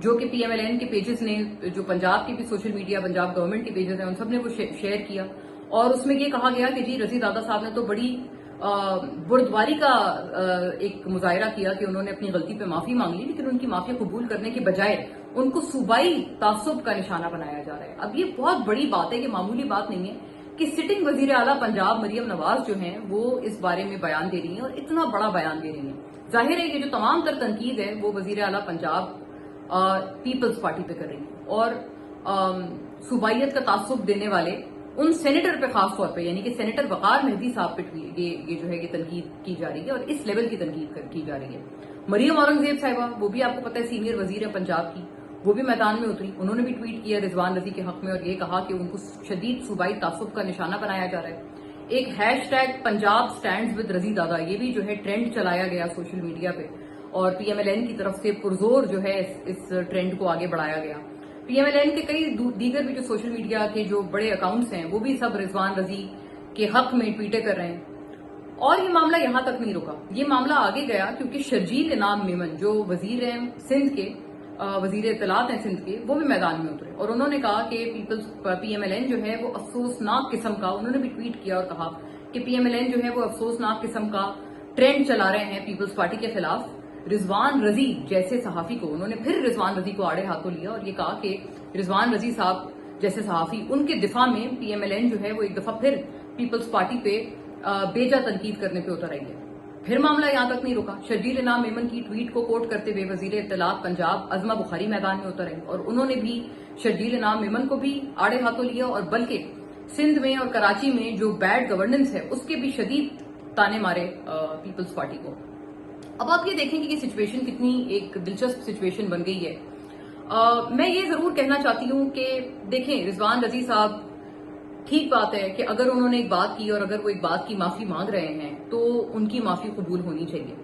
جو کہ P M L N کے پیجز نے، جو پنجاب کے بھی سوشل میڈیا، پنجاب گورنمنٹ کے پیجز ہیں، ان سب نے وہ شیئر کیا، اور اس میں یہ کہا گیا کہ جی رضی دادا صاحب نے تو بڑی بردباری کا ایک مظاہرہ کیا کہ انہوں نے اپنی غلطی پہ معافی مانگ لی، لیکن ان کی معافی قبول کرنے کے بجائے ان کو صوبائی تعصب کا نشانہ بنایا جا رہا ہے۔ اب یہ بہت بڑی بات ہے، یہ معمولی بات نہیں ہے کہ سٹنگ وزیر اعلیٰ پنجاب مریم نواز جو ہیں وہ اس بارے میں بیان دے رہی ہیں، اور اتنا بڑا بیان دے رہی ہیں۔ ظاہر ہے کہ جو تمام تر تنقید ہے وہ وزیر اعلیٰ پنجاب پیپلز پارٹی پہ کر رہی ہیں، اور صوبائیت کا تعصب دینے والے ان سینیٹر پہ خاص طور پہ، یعنی کہ سینیٹر وقار مہدی صاحب پہ یہ جو ہے یہ تنقید کی جا رہی ہے، اور اس لیول کی تنقید کی جا رہی ہے۔ مریم اورنگزیب صاحبہ، وہ بھی آپ کو پتہ ہے سینئر وزیر ہے پنجاب کی، وہ بھی میدان میں اتری، انہوں نے بھی ٹویٹ کیا رضوان رضی کے حق میں، اور یہ کہا کہ ان کو شدید صوبائی تعصب کا نشانہ بنایا جا رہا ہے۔ ایک hash tag Punjab stands with رضی دادا، یہ بھی جو ہے ٹرینڈ چلایا گیا سوشل میڈیا پہ، اور پی ایم ایل این کی طرف سے پرزور جو ہے اس ٹرینڈ کو آگے بڑھایا گیا۔ پی ایم ایل این کے کئی دیگر بھی جو سوشل میڈیا کے جو بڑے اکاؤنٹس ہیں وہ بھی سب رضوان رضی کے حق میں ٹویٹیں کر رہے ہیں، اور یہ معاملہ یہاں تک نہیں رکا، یہ معاملہ آگے گیا کیونکہ شرجیل انعام میمن جو وزیر ہیں سندھ کے، وزیر اطلاعات ہیں سندھ کے، وہ بھی میدان میں اترے، اور انہوں نے کہا کہ پی ایم ایل این جو ہے وہ افسوسناک قسم کا، انہوں نے بھی ٹویٹ کیا اور کہا کہ پی ایم ایل این جو ہے وہ افسوسناک قسم کا ٹرینڈ چلا رہے ہیں پیپلز پارٹی کے خلاف۔ رضوان رضی جیسے صحافی کو، انہوں نے پھر رضوان رضی کو آڑے ہاتھوں لیا اور یہ کہا کہ رضوان رضی صاحب جیسے صحافی، ان کے دفاع میں پی ایم ایل این جو ہے وہ ایک دفعہ پھر پیپلز پارٹی پہ بیجا تنقید کرنے پہ اتر آئی ہے۔ پھر معاملہ یہاں تک نہیں رکا، شرجیل انعام میمن کی ٹویٹ کو کوٹ کرتے ہوئے وزیر اطلاعات پنجاب عظمہ بخاری میدان میں اتر آئی، اور انہوں نے بھی شرجیل انعام میمن کو بھی آڑے ہاتھوں لیا، اور بلکہ سندھ میں اور کراچی میں جو بیڈ گورننس ہے اس کے بھی شدید تانے مارے پیپلز پارٹی کو۔ اب آپ یہ دیکھیں کہ یہ سچویشن کتنی ایک دلچسپ سچویشن بن گئی ہے۔ میں یہ ضرور کہنا چاہتی ہوں کہ دیکھیں رضوان رضی صاحب، ٹھیک بات ہے کہ اگر انہوں نے ایک بات کی اور اگر وہ ایک بات کی معافی مانگ رہے ہیں تو ان کی معافی قبول ہونی چاہیے،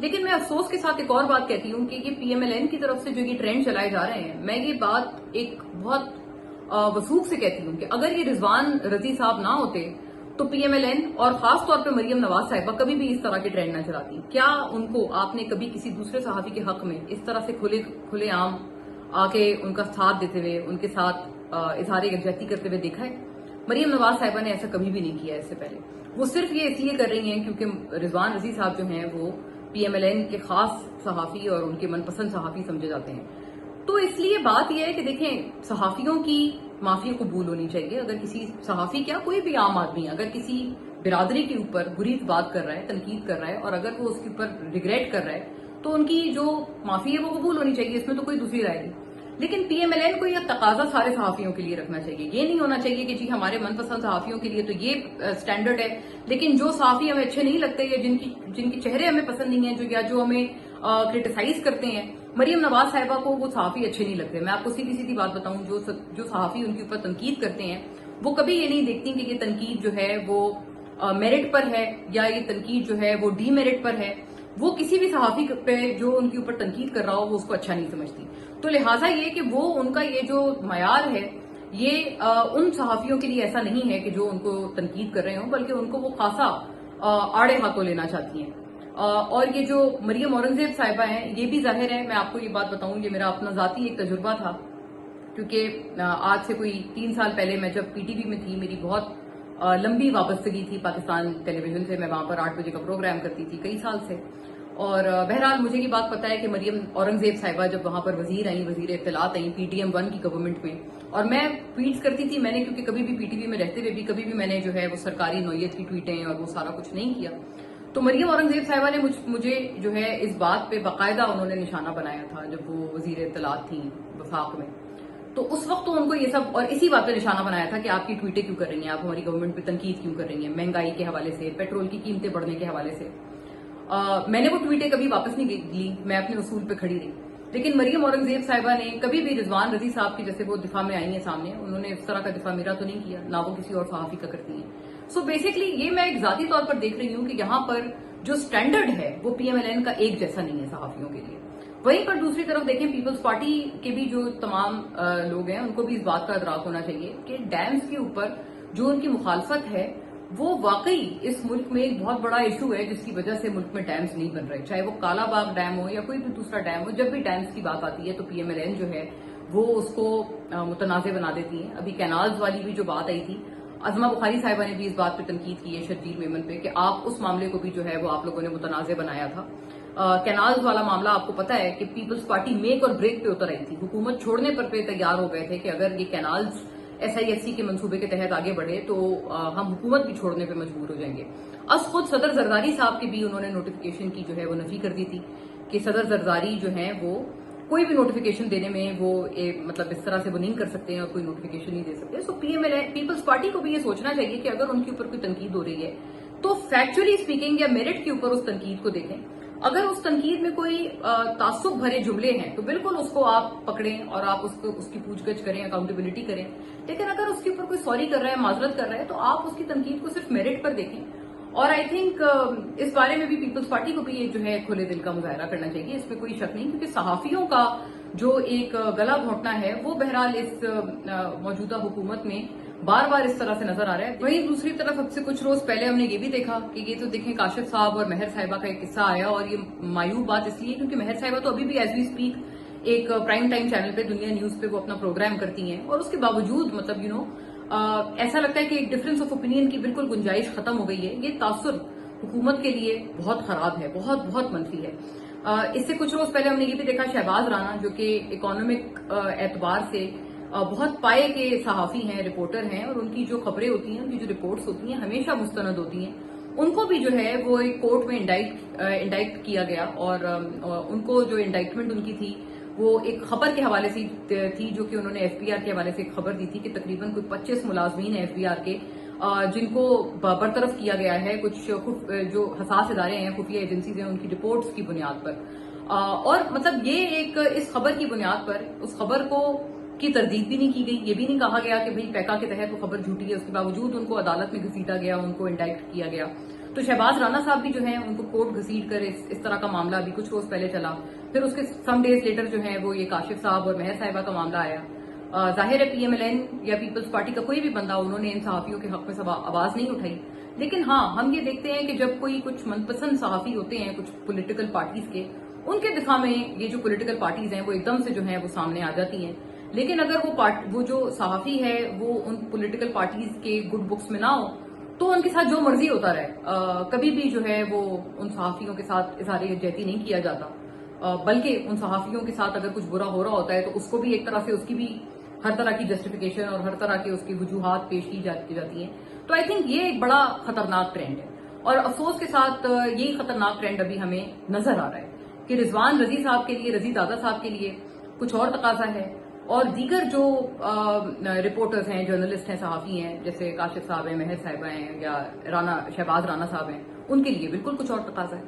لیکن میں افسوس کے ساتھ ایک اور بات کہتی ہوں کہ یہ پی ایم ایل این کی طرف سے جو یہ ٹرینڈ چلائے جا رہے ہیں، میں یہ بات ایک بہت وثوق سے کہتی ہوں کہ اگر یہ رضوان رضی صاحب نہ ہوتے تو پی ایم ایل این اور خاص طور پہ مریم نواز صاحبہ کبھی بھی اس طرح کے ٹرینڈ نہ چلاتی۔ کیا ان کو آپ نے کبھی کسی دوسرے صحافی کے حق میں اس طرح سے کھلے عام آ کے ان کا ساتھ دیتے ہوئے، ان کے ساتھ اظہار یکجہتی کرتے ہوئے دیکھا ہے؟ مریم نواز صاحبہ نے ایسا کبھی بھی نہیں کیا اس سے پہلے، وہ صرف یہ اس لیے کر رہی ہیں کیونکہ رضوان رضی صاحب جو ہیں وہ پی ایم ایل این کے خاص صحافی اور ان کے من پسند صحافی سمجھے جاتے ہیں۔ تو اس لیے بات یہ ہے کہ دیکھیں صحافیوں کی معافی قبول ہونی چاہیے۔ اگر کسی صحافی، کیا کوئی بھی عام آدمی اگر کسی برادری کے اوپر بری بات کر رہا ہے، تنقید کر رہا ہے، اور اگر وہ اس کے اوپر ریگریٹ کر رہا ہے تو ان کی جو معافی ہے وہ قبول ہونی چاہیے، اس میں تو کوئی دوسری رائے نہیں۔ لیکن پی ایم ایل این کو یہ تقاضا سارے صحافیوں کے لیے رکھنا چاہیے، یہ نہیں ہونا چاہیے کہ جی ہمارے من پسند صحافیوں کے لیے تو یہ اسٹینڈرڈ ہے، لیکن جو صحافی ہمیں اچھے نہیں لگتے یا جن کے چہرے ہمیں پسند نہیں ہیں، جو ہمیں کرٹیسائز کرتے ہیں، مریم نواز صاحبہ کو وہ صحافی اچھے نہیں لگتے۔ میں آپ کو سیدھی بات بتاؤں، جو صحافی ان کے اوپر تنقید کرتے ہیں وہ کبھی یہ نہیں دیکھتی کہ یہ تنقید جو ہے وہ میرٹ پر ہے یا یہ تنقید جو ہے وہ ڈی میرٹ پر ہے۔ وہ کسی بھی صحافی پہ جو ان کے اوپر تنقید کر رہا ہو وہ اس کو اچھا نہیں سمجھتی، تو لہٰذا یہ کہ وہ ان کا یہ جو معیار ہے یہ ان صحافیوں کے لیے ایسا نہیں ہے کہ جو ان کو تنقید کر رہے ہوں، بلکہ ان کو وہ خاصا آڑے ہاتھوں لینا چاہتی ہیں۔ اور یہ جو مریم اورنگزیب صاحبہ ہیں، یہ بھی ظاہر ہے، میں آپ کو یہ بات بتاؤں، یہ میرا اپنا ذاتی ایک تجربہ تھا، کیونکہ آج سے کوئی 3 سال پہلے میں جب پی ٹی وی میں تھی، میری بہت لمبی وابستگی تھی پاکستان ٹیلی ویژن سے، میں وہاں پر 8 بجے کا پروگرام کرتی تھی کئی سال سے، اور بہرحال مجھے یہ بات پتا ہے کہ مریم اورنگزیب صاحبہ جب وہاں پر وزیر اطلاعات آئیں پی ٹی ایم 1 کی گورنمنٹ میں، اور میں ٹویٹس کرتی تھی، میں نے کیونکہ کبھی بھی پی ٹی وی میں رہتے ہوئے بھی کبھی بھی میں نے جو ہے وہ سرکاری نوعیت کی ٹویٹیں اور وہ سارا کچھ نہیں کیا، تو مریم اورنگزیب صاحبہ نے مجھے جو ہے اس بات پہ باقاعدہ انہوں نے نشانہ بنایا تھا جب وہ وزیر اطلاعات تھیں وفاق میں، تو اس وقت تو ان کو یہ سب اور اسی بات پہ نشانہ بنایا تھا کہ آپ کی ٹویٹیں کیوں کر رہی ہیں، آپ ہماری گورنمنٹ پہ تنقید کیوں کر رہی ہیں، مہنگائی کے حوالے سے، پیٹرول کی قیمتیں بڑھنے کے حوالے سے۔ میں نے وہ ٹویٹیں کبھی واپس نہیں لی، میں اپنے اصول پہ کھڑی رہی، لیکن مریم اورنگزیب صاحبہ نے کبھی بھی رضوان رضی صاحب کی جیسے وہ دفاع میں آئی ہیں سامنے، انہوں نے اس طرح کا دفاع میرا تو نہیں کیا، نہ وہ کسی اور صحافی کا کرتی ہیں۔ سو بیسکلی یہ میں ایک ذاتی طور پر دیکھ رہی ہوں کہ یہاں پر جو سٹینڈرڈ ہے وہ پی ایم ایل این کا ایک جیسا نہیں ہے صحافیوں کے لیے۔ وہیں پر دوسری طرف دیکھیں پیپلز پارٹی کے بھی جو تمام لوگ ہیں ان کو بھی اس بات کا ادراک ہونا چاہیے کہ ڈیمز کے اوپر جو ان کی مخالفت ہے وہ واقعی اس ملک میں ایک بہت بڑا ایشو ہے جس کی وجہ سے ملک میں ڈیمز نہیں بن رہے، چاہے وہ کالا باغ ڈیم ہو یا کوئی بھی دوسرا ڈیم ہو. جب بھی ڈیمز کی بات آتی ہے تو پی ایم ایل این جو ہے وہ اس کو متنازع بنا دیتی ہیں. ابھی کینالز والی بھی جو بات آئی تھی، عظمہ بخاری صاحبہ نے بھی اس بات پہ تنقید کی ہے شرجیل میمن پہ کہ آپ اس معاملے کو بھی جو ہے وہ آپ لوگوں نے متنازع بنایا تھا. کینالز والا معاملہ آپ کو پتا ہے کہ پیپلز پارٹی میک اور بریک پہ اتر آئی تھی، حکومت چھوڑنے پر پہ تیار ہو گئے تھے کہ اگر یہ کینالز SISC کے منصوبے کے تحت آگے بڑھے تو ہم حکومت بھی چھوڑنے پہ مجبور ہو جائیں گے. از خود صدر زرداری صاحب کی بھی انہوں نے نوٹیفیکیشن کی جو ہے وہ نفی کر دی تھی کہ صدر زرداری جو ہیں وہ کوئی بھی نوٹیفیکیشن دینے میں وہ مطلب اس طرح سے وہ نہیں کر سکتے ہیں اور کوئی نوٹیفیکیشن نہیں دے سکتے. سو پیپلز پارٹی کو بھی یہ سوچنا چاہیے کہ اگر ان کے اوپر کوئی تنقید ہو رہی ہے تو فیکچولی اسپیکنگ یا میرٹ کے اوپر اس تنقید کو دیکھیں. اگر اس تنقید میں کوئی تعصب بھرے جملے ہیں تو بالکل اس کو آپ پکڑیں اور آپ اس کی پوچھ گچھ کریں، اکاؤنٹیبلٹی کریں. لیکن اگر اس کے اوپر کوئی سوری کر رہا ہے، معذرت کر رہا ہے، تو آپ اس کی تنقید کو صرف میرٹ پر دیکھیں. اور آئی تھنک اس بارے میں بھی پیپلز پارٹی کو بھی یہ جو ہے کھلے دل کا مظاہرہ کرنا چاہیے، اس میں کوئی شک نہیں، کیونکہ صحافیوں کا جو ایک گلا گھونٹنا ہے وہ بہرحال اس موجودہ حکومت میں بار بار اس طرح سے نظر آ رہا ہے. وہیں دوسری طرف اب سے کچھ روز پہلے ہم نے یہ بھی دیکھا کہ یہ تو دیکھیں کاشف صاحب اور مہر صاحبہ کا ایک قصہ آیا، اور یہ مایوب بات اس لیے کیونکہ مہر صاحبہ تو ابھی بھی ایز وی اسپیک ایک پرائم ٹائم چینل پہ دنیا نیوز پہ وہ اپنا پروگرام کرتی ہیں، اور اس کے باوجود مطلب ایسا لگتا ہے کہ ایک ڈفرینس آف اوپینین کی بالکل گنجائش ختم ہو گئی ہے. یہ تاثر حکومت کے لیے بہت خراب ہے، بہت بہت منفی ہے. اس سے کچھ روز پہلے ہم نے یہ بھی دیکھا شہباز رانا جو کہ اکانومک اعتبار سے بہت پائے کے صحافی ہیں، رپورٹر ہیں، اور ان کی جو خبریں ہوتی ہیں، ان کی جو رپورٹس ہوتی ہیں ہمیشہ مستند ہوتی ہیں. ان کو بھی جو ہے وہ ایک کورٹ میں انڈائکٹ کیا گیا، اور ان کو جو انڈائکٹمنٹ ان کی تھی وہ ایک خبر کے حوالے سے تھی جو کہ انہوں نے FBR کے حوالے سے ایک خبر دی تھی کہ تقریباً کوئی 25 ملازمین ہیں FBR کے جن کو برطرف کیا گیا ہے کچھ جو حساس ادارے ہیں، خفیہ ایجنسیز ہیں، ان کی رپورٹس کی بنیاد پر. اور مطلب یہ ایک اس خبر کی بنیاد پر اس خبر کو کی تردید بھی نہیں کی گئی، یہ بھی نہیں کہا گیا کہ بھئی پیکا کے تحت وہ خبر جھوٹی ہے، اس کے باوجود ان کو عدالت میں گھسیٹا گیا، ان کو انڈائکٹ کیا گیا. تو شہباز رانا صاحب بھی جو ہیں ان کو کورٹ گھسیٹ کر اس طرح کا معاملہ ابھی کچھ روز پہلے چلا. پھر اس کے سم ڈیز لیٹر جو ہیں وہ یہ کاشف صاحب اور مہر صاحبہ کا معاملہ آیا. ظاہر ہے پی ایم ایل این یا پیپلز پارٹی کا کوئی بھی بندہ انہوں نے ان صحافیوں کے حق میں آواز نہیں اٹھائی. لیکن ہاں ہم یہ دیکھتے ہیں کہ جب کوئی کچھ من پسند صحافی ہوتے ہیں کچھ پولیٹیکل پارٹیز کے، ان کے دفاع میں یہ جو پولیٹیکل پارٹیز ہیں وہ ایک دم سے جو ہیں وہ سامنے آ جاتی ہیں. لیکن اگر وہ جو صحافی ہے وہ ان پولیٹیکل پارٹیز کے گڈ بکس میں نہ ہو تو ان کے ساتھ جو مرضی ہوتا رہے، کبھی بھی جو ہے وہ ان صحافیوں کے ساتھ اظہار یکجہتی نہیں کیا جاتا. بلکہ ان صحافیوں کے ساتھ اگر کچھ برا ہو رہا ہوتا ہے تو اس کو بھی ایک طرح سے اس کی بھی ہر طرح کی جسٹیفیکیشن اور ہر طرح کے اس کی وجوہات پیش کی جاتی ہیں. تو آئی تھنک یہ ایک بڑا خطرناک ٹرینڈ ہے، اور افسوس کے ساتھ یہی خطرناک ٹرینڈ ابھی ہمیں نظر آ رہا ہے کہ رضوان رضی صاحب کے لیے، رضی دادا صاحب کے لیے کچھ اور تقاضا ہے، اور دیگر جو رپورٹرز ہیں، جرنلسٹ ہیں، صحافی ہیں، جیسے کاشف صاحب ہیں، مہر صاحبہ ہیں، یا شہباز رانا صاحب ہیں، ان کے لیے بالکل کچھ اور تقاضا ہے.